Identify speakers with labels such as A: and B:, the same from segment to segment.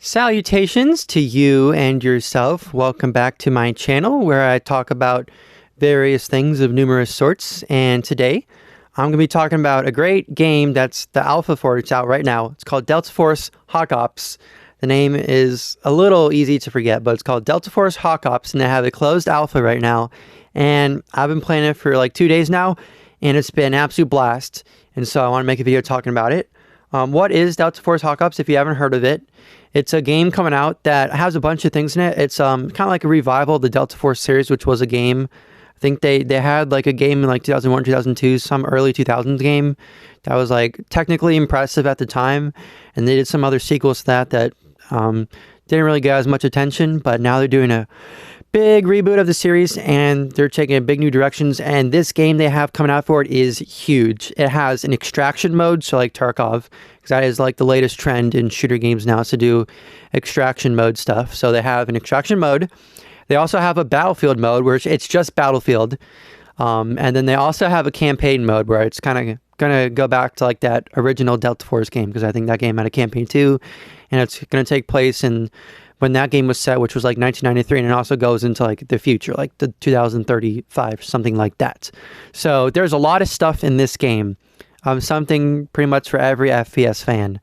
A: Salutations to you and yourself. Welcome back to my channel where I talk about various things of numerous sorts. And today I'm going to be talking about a great game that's the alpha for it. It's out right now. It's called Delta Force Hawk Ops. The name is a little easy to forget, but it's called Delta Force Hawk Ops, and they have a closed alpha right now. And I've been playing it for like 2 days now, and it's been an absolute blast. And so I want to make a video talking about it. What is Delta Force Hawk Ops if you haven't heard of it? It's a game coming out that has a bunch of things in it. It's kind of like a revival of the Delta Force series, which was a game. I think they had like a game in like 2001, 2002, some early 2000s game that was like technically impressive at the time. And they did some other sequels to that didn't really get as much attention, but now they're doing a big reboot of the series and they're taking a big new directions. And this game they have coming out for it is huge. It has an extraction mode, so like Tarkov, because that is like the latest trend in shooter games now, is to do extraction mode stuff. So they have an extraction mode. They also have a battlefield mode where it's just battlefield. And then they also have a campaign mode where it's kind of going to go back to like that original Delta Force game, because I think that game had a campaign too. And it's going to take place in when that game was set, which was like 1993, and it also goes into like the future, like the 2035, something like that. So there's a lot of stuff in this game, something pretty much for every FPS fan.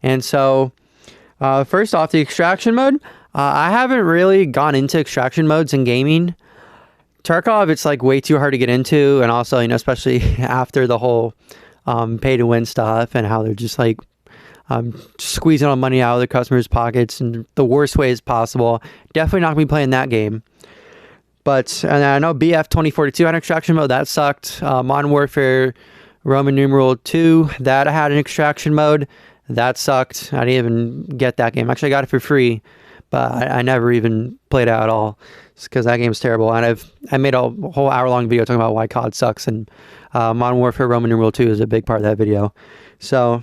A: And so first off, the extraction mode, I haven't really gone into extraction modes in gaming. Tarkov, it's like way too hard to get into, and also, you know, especially after the whole pay to win stuff and how they're just like squeezing all money out of their customers' pockets in the worst ways possible. Definitely not gonna be playing that game. But and I know BF 2042 had an extraction mode that sucked. Modern Warfare Roman numeral 2 that had an extraction mode that sucked. I didn't even get that game. Actually, I got it for free, but I never even played it at all because that game's terrible. And I made a whole hour-long video talking about why COD sucks, and Modern Warfare Roman numeral 2 is a big part of that video. So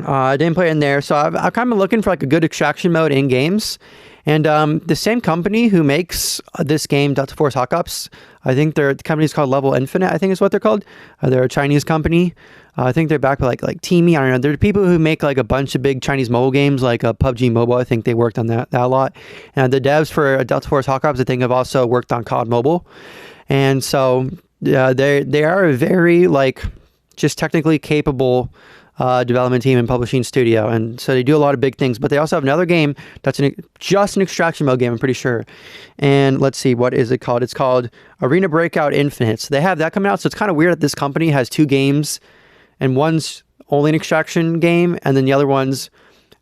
A: I didn't play it in there. So I'm kind of looking for like a good extraction mode in games. And the same company who makes this game, Delta Force Hawk Ops, I think the company's called Level Infinite, I think is what they're called. They're a Chinese company. I think they're backed by like Teamy. I don't know. They're people who make like a bunch of big Chinese mobile games, like PUBG Mobile. I think they worked on that a lot. And the devs for Delta Force Hawk Ops, I think, have also worked on COD Mobile. And so they are a very like just technically capable development team and publishing studio, and so they do a lot of big things. But they also have another game that's just an extraction mode game, I'm pretty sure. And let's see, what is it called? It's called Arena Breakout Infinite. So they have that coming out. So it's kind of weird that this company has two games, and one's only an extraction game, and then the other one's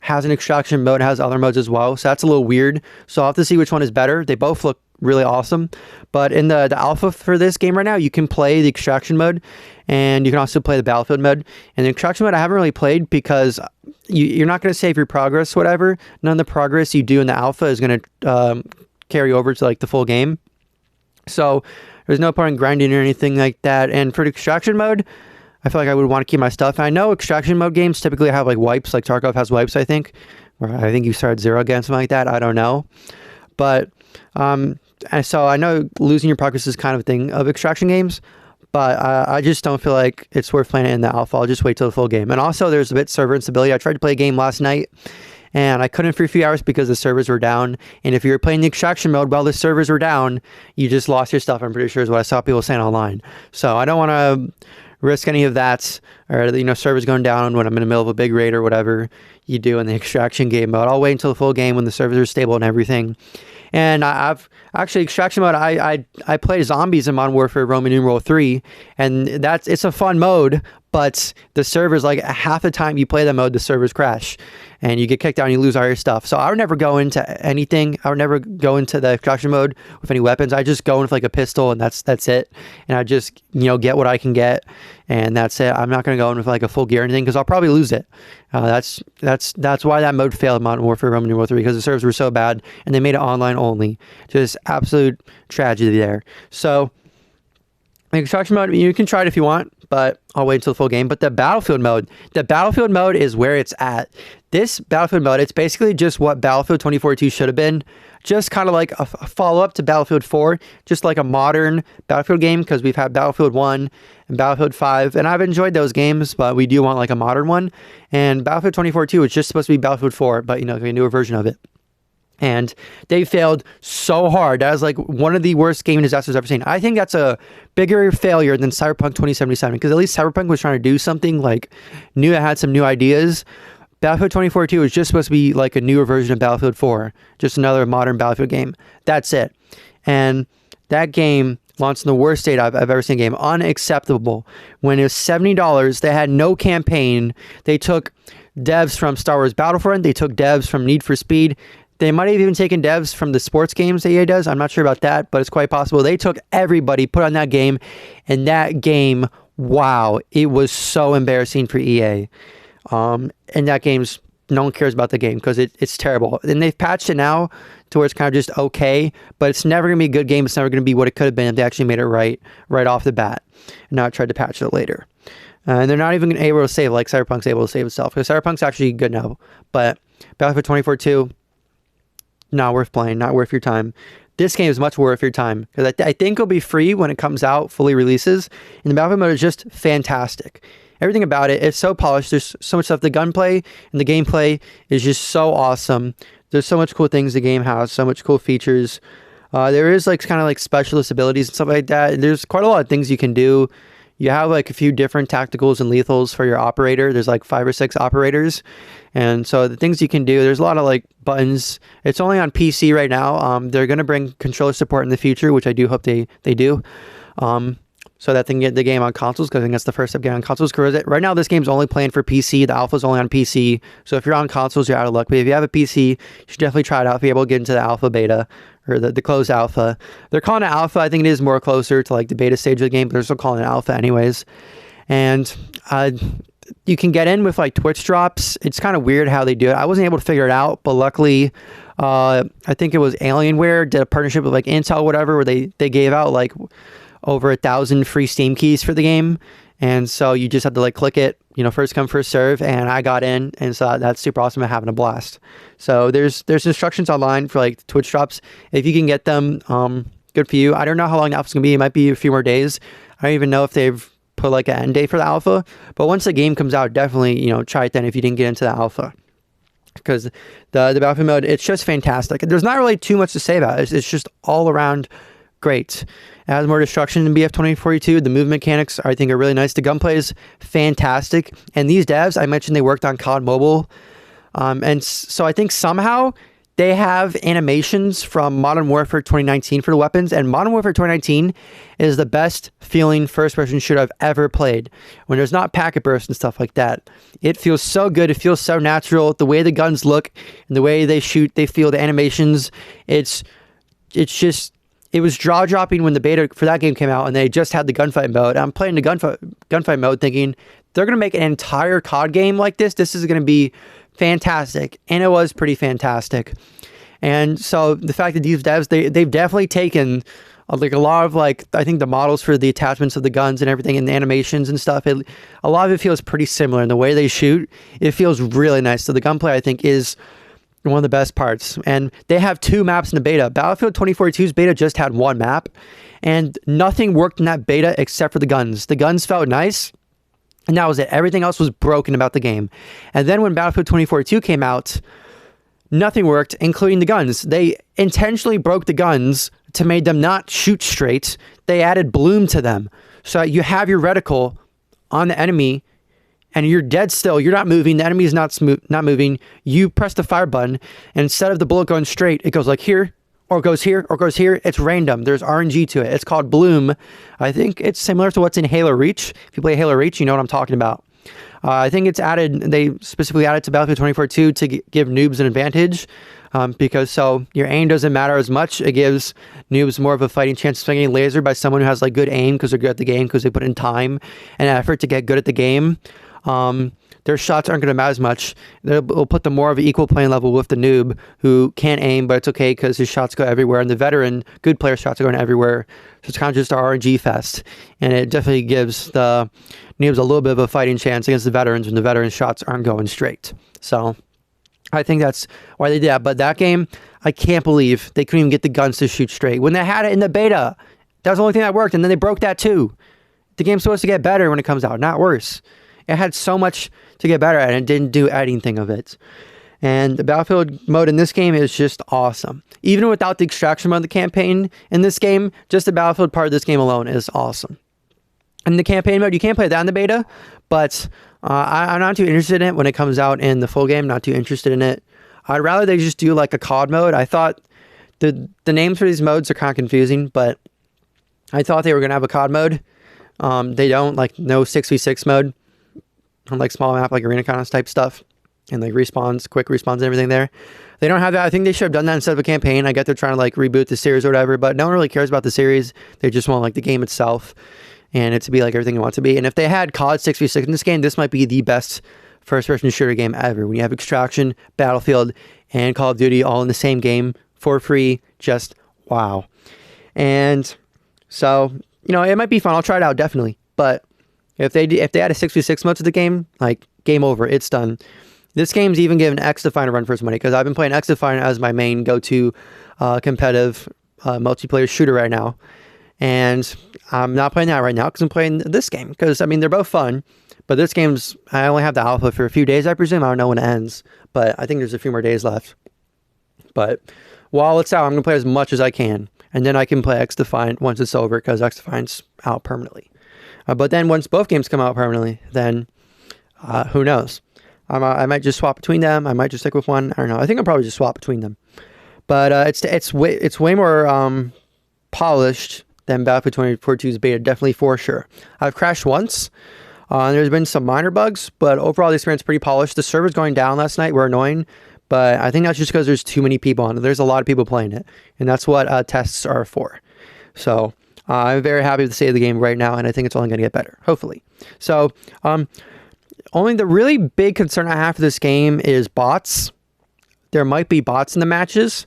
A: has an extraction mode, has other modes as well. So that's a little weird. So I'll have to see which one is better. They both look really awesome. But in the alpha for this game right now, you can play the extraction mode, and you can also play the battlefield mode. And the extraction mode I haven't really played because you're not going to save your progress, whatever. None of the progress you do in the alpha is going to carry over to like the full game. So there's no point in grinding or anything like that. And for the extraction mode, I feel like I would want to keep my stuff. And I know extraction mode games typically have like wipes, like Tarkov has wipes, I think. Or I think you start at 0 again, something like that. I don't know. But and so I know losing your progress is kind of a thing of extraction games, but I just don't feel like it's worth playing it in the alpha. I'll just wait till the full game. And also there's a bit server instability. I tried to play a game last night and I couldn't for a few hours because the servers were down. And if you're playing the extraction mode while the servers were down, you just lost your stuff, I'm pretty sure, is what I saw people saying online. So I don't want to risk any of that, or, you know, servers going down when I'm in the middle of a big raid or whatever you do in the extraction game mode. I'll wait until the full game when the servers are stable and everything. And I've actually extraction mode. I played zombies in Modern Warfare Roman numeral 3, and it's a fun mode. But the servers, like half the time you play that mode, the servers crash and you get kicked out and you lose all your stuff. So I would never go into anything. I would never go into the extraction mode with any weapons. I just go in with like a pistol, and that's it. And I just, you know, get what I can get, and that's it. I'm not going to go in with like a full gear or anything because I'll probably lose it. That's why that mode failed in Modern Warfare Roman numeral 3, because the servers were so bad and they made it online only. Just absolute tragedy there. So extraction mode, you can try it if you want. but I'll wait until the full game. But the Battlefield mode is where it's at. This Battlefield mode, it's basically just what Battlefield 2042 should have been. Just kind of like a follow-up to Battlefield 4, just like a modern Battlefield game, because we've had Battlefield 1 and Battlefield 5, and I've enjoyed those games, but we do want like a modern one. And Battlefield 2042 is just supposed to be Battlefield 4, but a newer version of it. And they failed so hard. That was like one of the worst game disasters I've ever seen. I think that's a bigger failure than Cyberpunk 2077, because at least Cyberpunk was trying to do something like new. It had some new ideas. Battlefield 2042 is just supposed to be like a newer version of Battlefield 4, just another modern Battlefield game. That's it. And that game launched in the worst state I've ever seen a game. Unacceptable. When it was $70, they had no campaign. They took devs from Star Wars Battlefront. They took devs from Need for Speed. They might have even taken devs from the sports games that EA does. I'm not sure about that, but it's quite possible. They took everybody, put on that game, and that game, wow, it was so embarrassing for EA. And that game's, no one cares about the game because it's terrible. And they've patched it now to where it's kind of just okay, but it's never going to be a good game. It's never going to be what it could have been if they actually made it right off the bat and not tried to patch it later. And they're not even able to save like Cyberpunk's able to save itself, because Cyberpunk's actually good now. But Battlefield 2042, not worth playing, not worth your time. This game is much worth your time, because I think it'll be free when it comes out, fully releases. And the Battlefield mode is just fantastic. Everything about it is so polished. There's so much stuff. The gunplay and the gameplay is just so awesome. There's so much cool things the game has, so much cool features. There is like kind of like specialist abilities and stuff like that. There's quite a lot of things you can do. You have like a few different tacticals and lethals for your operator. There's like 5 or 6 operators. And so the things you can do, there's a lot of like buttons. It's only on PC right now. They're going to bring controller support in the future, which I do hope they do. So that they can get the game on consoles, because I think that's the first step, getting on consoles. Because right now this game's only playing for PC. The alpha's only on PC. So if you're on consoles, you're out of luck. But if you have a PC, you should definitely try it out if you're able to get into the alpha beta, or the closed alpha. They're calling it alpha. I think it is more closer to like the beta stage of the game, but they're still calling it alpha anyways. And you can get in with like Twitch drops. It's kind of weird how they do it. I wasn't able to figure it out, but luckily, I think it was Alienware did a partnership with like Intel, whatever, where they gave out like over 1,000 free Steam keys for the game. And so you just have to like click it, first come, first serve. And I got in, and so that's super awesome. I'm having a blast. So there's instructions online for like Twitch drops. If you can get them, good for you. I don't know how long the alpha's gonna be. It might be a few more days. I don't even know if they've put like an end date for the alpha. But once the game comes out, definitely, try it then if you didn't get into the alpha. Because the Battlefield mode, it's just fantastic. There's not really too much to say about it. It's just all around great. It has more destruction than BF 2042. The movement mechanics, I think, are really nice. The gunplay is fantastic. And these devs, I mentioned they worked on COD Mobile. And so I think somehow they have animations from Modern Warfare 2019 for the weapons. And Modern Warfare 2019 is the best feeling first-person shooter I've ever played. When there's not packet bursts and stuff like that. It feels so good. It feels so natural. The way the guns look and the way they shoot, they feel the animations. It's just... It was jaw-dropping when the beta for that game came out and they just had the gunfight mode. I'm playing the gunfight mode thinking they're going to make an entire COD game like this. This is going to be fantastic. And it was pretty fantastic. And so the fact that these devs, they've definitely taken like a lot of like, I think the models for the attachments of the guns and everything and the animations and stuff. A lot of it feels pretty similar in the way they shoot. It feels really nice. So the gunplay, I think, is one of the best parts. And they have 2 maps in the beta. Battlefield 2042's beta just had 1 map, and nothing worked in that beta except for the guns. The guns felt nice, and that was it. Everything else was broken about the game. And then when Battlefield 2042 came out, nothing worked, including the guns. They intentionally broke the guns to make them not shoot straight. They added bloom to them. So you have your reticle on the enemy, and you're dead still. You're not moving. The enemy is not moving. You press the fire button, and instead of the bullet going straight, it goes like here, or goes here, or goes here. It's random. There's RNG to it. It's called Bloom. I think it's similar to what's in Halo Reach. If you play Halo Reach, you know what I'm talking about. I think it's added. They specifically added to Battlefield 2042 to give noobs an advantage, because so your aim doesn't matter as much. It gives noobs more of a fighting chance of getting lasered by someone who has like good aim because they're good at the game, because they put in time and effort to get good at the game. their shots aren't going to matter as much. It'll put them more of an equal playing level with the noob who can't aim, but it's okay because his shots go everywhere, and the veteran, good player shots are going everywhere. So it's kind of just an RNG fest, and it definitely gives the noobs a little bit of a fighting chance against the veterans when the veterans' shots aren't going straight. So I think that's why they did that. But that game, I can't believe they couldn't even get the guns to shoot straight when they had it in the beta. That was the only thing that worked, and then they broke that too. The game's supposed to get better when it comes out, not worse. It had so much to get better at, and it didn't do anything of it. And the Battlefield mode in this game is just awesome. Even without the extraction mode of the campaign in this game, just the Battlefield part of this game alone is awesome. And the campaign mode, you can't play that in the beta, but I'm not too interested in it when it comes out in the full game. Not too interested in it. I'd rather they just do like a COD mode. I thought the names for these modes are kind of confusing, but I thought they were going to have a COD mode. They don't, like no 6v6 mode. Like small map, like arena kind of type stuff, and like respawns, quick respawns and everything there. They don't have that. I think they should have done that instead of a campaign. I get they're trying to like reboot the series or whatever, but no one really cares about the series. They just want like the game itself and it to be like everything you want it to be. And if they had COD 6v6 in this game, this might be the best first-person shooter game ever. When you have Extraction, Battlefield, and Call of Duty all in the same game for free, just wow. And so, you know, it might be fun. I'll try it out, definitely. But if they add a 6v6 mode to the game, like, game over. It's done. This game's even given XDefiant a run for its money, because I've been playing XDefiant as my main go-to competitive multiplayer shooter right now. And I'm not playing that right now because I'm playing this game. Because, I mean, they're both fun. But this game's, I only have the alpha for a few days, I presume. I don't know when it ends. But I think there's a few more days left. But while it's out, I'm going to play as much as I can. And then I can play XDefiant once it's over, because XDefiant's out permanently. But then once both games come out permanently, then who knows? I might just swap between them. I might just stick with one. I don't know. I think I'll probably just swap between them. But it's way more polished than Battlefield 2042's beta, definitely for sure. I've crashed once. There's been some minor bugs, but overall the experience is pretty polished. The servers going down last night were annoying, but I think that's just because there's too many people on it. There's a lot of people playing it, and that's what tests are for. So I'm very happy with the state of the game right now, and I think it's only going to get better, hopefully. So only the really big concern I have for this game is bots. There might be bots in the matches,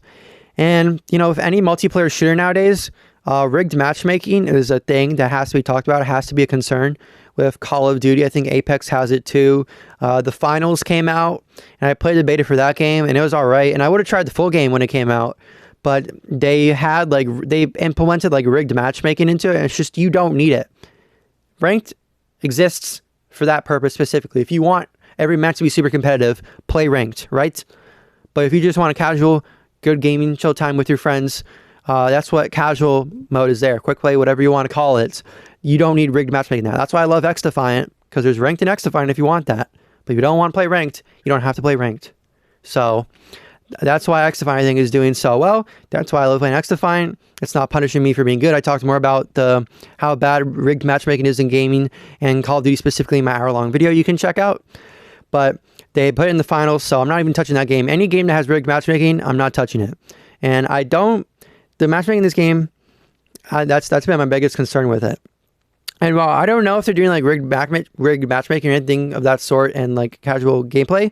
A: and you know, if any multiplayer shooter nowadays, rigged matchmaking is a thing that has to be talked about. It has to be a concern. With Call of Duty, I think Apex has it too. The finals came out, and I played the beta for that game, and it was all right. And I would have tried the full game when it came out, but they implemented like rigged matchmaking into it, and it's just, you don't need it. Ranked exists for that purpose specifically. If you want every match to be super competitive, play ranked, right? But if you just want a casual, good gaming, chill time with your friends, that's what casual mode is there. Quick play, whatever you want to call it. You don't need rigged matchmaking now. That's why I love XDefiant, because there's ranked in XDefiant if you want that. But if you don't want to play ranked, you don't have to play ranked. So that's why XDefiant, I think, is doing so well. That's why I love playing XDefiant. It's not punishing me for being good. I talked more about how bad rigged matchmaking is in gaming and Call of Duty specifically in my hour-long video you can check out. But they put it in the finals, so I'm not even touching that game. Any game that has rigged matchmaking, I'm not touching it. And the matchmaking in this game, that's been my biggest concern with it. And while I don't know if they're doing like rigged matchmaking or anything of that sort and like casual gameplay,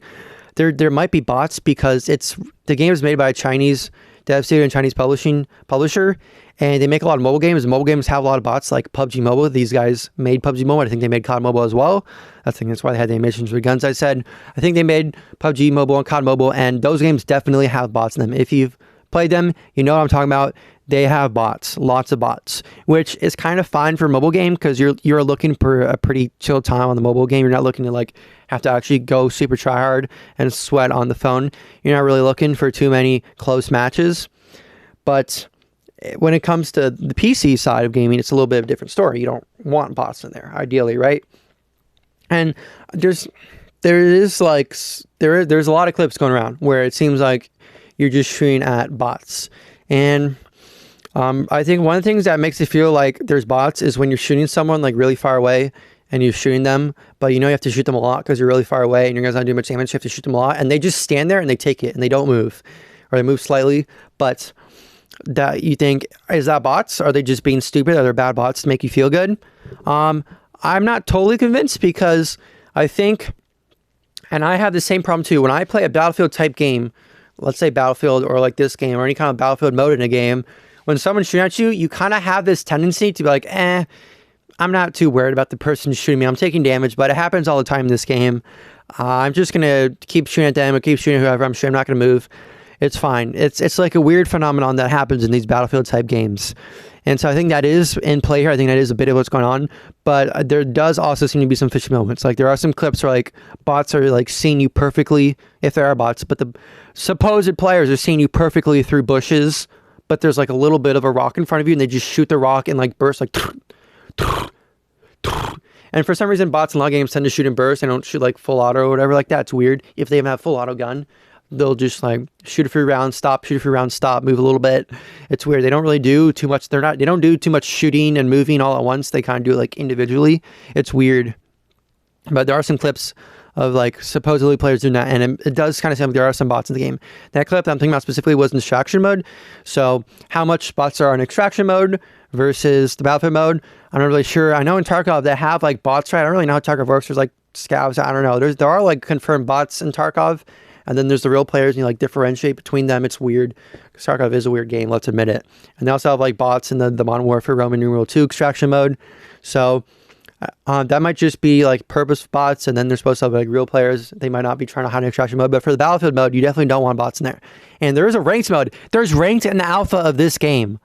A: there might be bots, because the game is made by a Chinese dev studio and Chinese publisher, and they make a lot of mobile games. Mobile games have a lot of bots, like PUBG Mobile. These guys made PUBG Mobile. I think they made COD Mobile as well. I think that's why they had the animations for guns. I think they made PUBG Mobile and COD Mobile, and those games definitely have bots in them. If you've played them, you know what I'm talking about. They have bots, lots of bots, which is kind of fine for a mobile game, because you're looking for a pretty chill time on the mobile game. You're not looking to like have to actually go super try hard and sweat on the phone. You're not really looking for too many close matches. But when it comes to the PC side of gaming, it's a little bit of a different story. You don't want bots in there, ideally, right? And there's a lot of clips going around where it seems like you're just shooting at bots. And I think one of the things that makes it feel like there's bots is when you're shooting someone like really far away and you're shooting them, but you know you have to shoot them a lot because you're really far away and you're not doing much damage. You have to shoot them a lot, and they just stand there and they take it and they don't move, or they move slightly. But that you think, is that bots? Are they just being stupid? Are there bad bots to make you feel good? I'm not totally convinced, because I think And I have the same problem too. When I play a Battlefield type game, let's say Battlefield or like this game or any kind of Battlefield mode in a game, when someone's shooting at you, you kind of have this tendency to be like, I'm not too worried about the person shooting me. I'm taking damage, but it happens all the time in this game. I'm just going to keep shooting at them or keep shooting whoever I'm shooting. I'm not going to move. It's fine. It's like a weird phenomenon that happens in these Battlefield type games. And so I think that is in play here. I think that is a bit of what's going on. But there does also seem to be some fishy moments. Like there are some clips where like bots are like seeing you perfectly, if there are bots, but the supposed players are seeing you perfectly through bushes, but there's like a little bit of a rock in front of you and they just shoot the rock and like burst like and for some reason bots in a lot of games tend to shoot in bursts. They don't shoot like full auto or whatever like that. It's weird. If they even have full auto gun, they'll just like shoot a few rounds, stop, shoot a few rounds, stop, move a little bit. It's weird. They don't really do too much. They don't do too much shooting and moving all at once. They kind of do it like individually. It's weird. But there are some clips of like supposedly players doing that, and it does kind of seem like there are some bots in the game. That clip that I'm thinking about specifically was in extraction mode. So how much bots are in extraction mode versus the Battlefield mode, I'm not really sure. I know in Tarkov they have like bots, right? I don't really know how Tarkov works. There's like scavs. I don't know. There are like confirmed bots in Tarkov, and then there's the real players, and you like differentiate between them. It's weird because Tarkov is a weird game. Let's admit it. And they also have like bots in the Modern Warfare Roman numeral 2 extraction mode. So that might just be like purpose bots, and then they're supposed to have like real players. They might not be trying to hide an extraction mode, but for the Battlefield mode, you definitely don't want bots in there. And there is a ranked mode. There's ranked in the alpha of this game.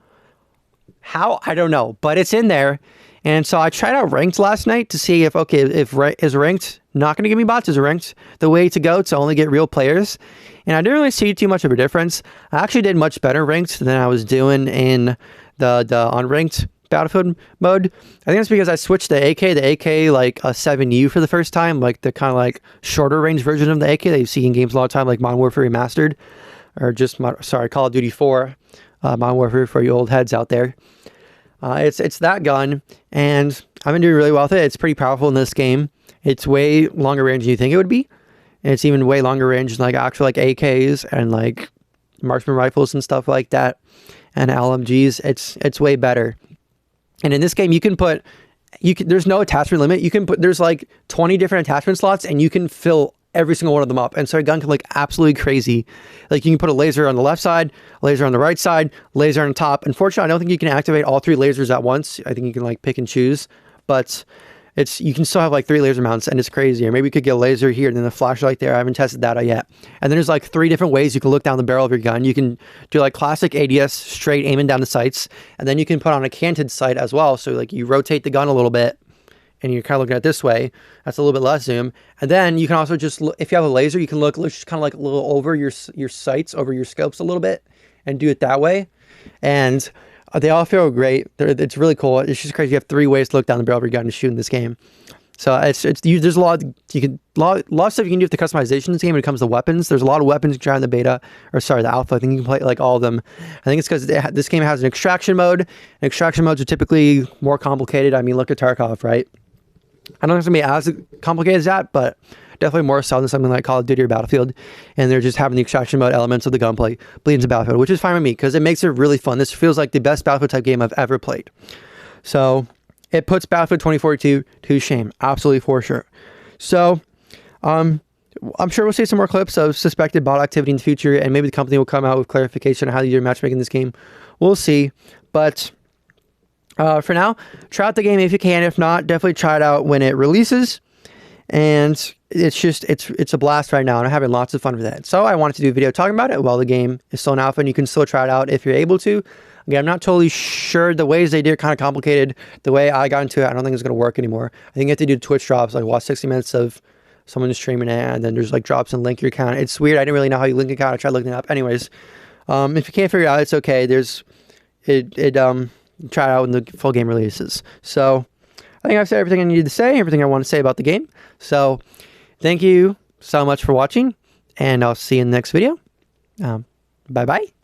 A: How? I don't know, but it's in there. And so I tried out ranked last night to see if, okay, is ranked not going to give me bots? Is ranked the way to go to only get real players? And I didn't really see too much of a difference. I actually did much better ranked than I was doing in the unranked Battlefield mode. I think it's because I switched the AK like a 7U for the first time, like the kind of like shorter range version of the AK that you see in games a lot of time, like Modern Warfare Remastered, or just Call of Duty 4, Modern Warfare for you old heads out there. It's that gun, and I've been doing really well with it. It's pretty powerful in this game. It's way longer range than you think it would be, and it's even way longer range than like actual like AKs and like marksman rifles and stuff like that, and LMGs. It's way better. And in this game, there's no attachment limit. There's like 20 different attachment slots, and you can fill every single one of them up. And so a gun can look absolutely crazy. Like you can put a laser on the left side, laser on the right side, laser on top. Unfortunately, I don't think you can activate all 3 lasers at once. I think you can like pick and choose, but you can still have like 3 laser mounts, and it's crazy. Or maybe you could get a laser here and then a flashlight there. I haven't tested that yet. And then there's like 3 different ways you can look down the barrel of your gun. You can do like classic ADS, straight aiming down the sights, and then you can put on a canted sight as well. So like you rotate the gun a little bit, and you're kind of looking at it this way. That's a little bit less zoom. And then you can also just look, if you have a laser, you can look just kind of like a little over your sights, over your scopes a little bit, and do it that way. And they all feel great. It's really cool. It's just crazy. You have 3 ways to look down the barrel of your gun to shoot in this game. So there's a lot of stuff you can do with the customization in this game when it comes to weapons. There's a lot of weapons you can try in the beta, or sorry, the alpha. I think you can play like all of them. I think it's because this game has an extraction mode. And extraction modes are typically more complicated. I mean, look at Tarkov, right? I don't think it's going to be as complicated as that, but definitely more so than something like Call of Duty or Battlefield. And they're just having the extraction mode elements of the gunplay bleed into Battlefield, which is fine with me because it makes it really fun. This feels like the best Battlefield type game I've ever played. So it puts Battlefield 2042 to shame, absolutely for sure. So I'm sure we'll see some more clips of suspected bot activity in the future, and maybe the company will come out with clarification on how to do matchmaking in this game. We'll see. But for now, try out the game if you can. If not, definitely try it out when it releases. And it's a blast right now, and I'm having lots of fun with it. So I wanted to do a video talking about it while the game is still in alpha, and you can still try it out if you're able to. Again, I'm not totally sure. The ways they did it kind of complicated. The way I got into it, I don't think it's going to work anymore. I think you have to do Twitch drops, like watch 60 minutes of someone just streaming it, and then there's like drops and link your account. It's weird. I didn't really know how you link your account. I tried looking it up. Anyways, if you can't figure it out, it's okay. Try it out when the full game releases. So I think I've said everything I needed to say, everything I want to say about the game. So thank you so much for watching, and I'll see you in the next video. Bye-bye.